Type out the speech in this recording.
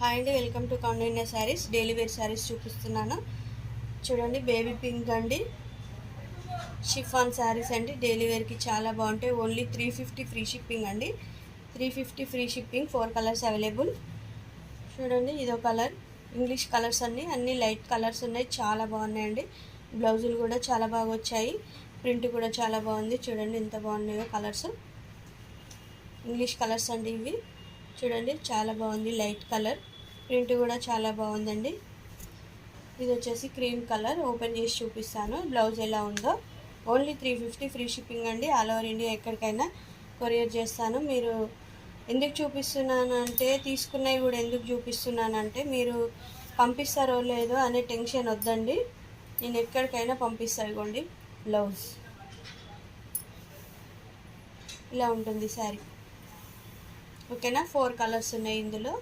Hi అండి, welcome to Kaundinya sarees. Daily wear sarees చూపిస్తున్నాను. చూడండి, బేబీ పింక్ అండి, షిఫాన్ శారీస్ అండి. డైలీ వేర్కి చాలా బాగుంటాయి. ఓన్లీ 350 ఫ్రీ షిప్పింగ్ అండి. 350 ఫ్రీ షిప్పింగ్. 4 colours available. చూడండి, ఇదో కలర్. ఇంగ్లీష్ కలర్స్ అన్నీ లైట్ కలర్స్ ఉన్నాయి, చాలా బాగున్నాయండి. బ్లౌజులు కూడా చాలా బాగా వచ్చాయి. ప్రింట్ కూడా చాలా బాగుంది. చూడండి ఎంత బాగున్నాయో కలర్స్. ఇంగ్లీష్ కలర్స్ అండి ఇవి. చూడండి, చాలా బాగుంది. లైట్ కలర్, ప్రింట్ కూడా చాలా బాగుందండి. ఇది వచ్చేసి క్రీమ్ కలర్. ఓపెన్ చేసి చూపిస్తాను బ్లౌజ్ ఎలా ఉందో. ఓన్లీ 350 ఫ్రీ షిప్పింగ్ అండి. ఆల్ ఓవర్ ఇండియా ఎక్కడికైనా కొరియర్ చేస్తాను. మీరు ఎందుకు చూపిస్తున్నానంటే, తీసుకున్నవి కూడా ఎందుకు చూపిస్తున్నానంటే, మీరు పంపిస్తారో లేదో అనే టెన్షన్ వద్దండి. నేను ఎక్కడికైనా పంపిస్తాను. ఇవ్వండి బ్లౌజ్ ఇలా ఉంటుంది శారీ. ఓకేనా. 4 కలర్స్ ఉన్నాయి ఇందులో.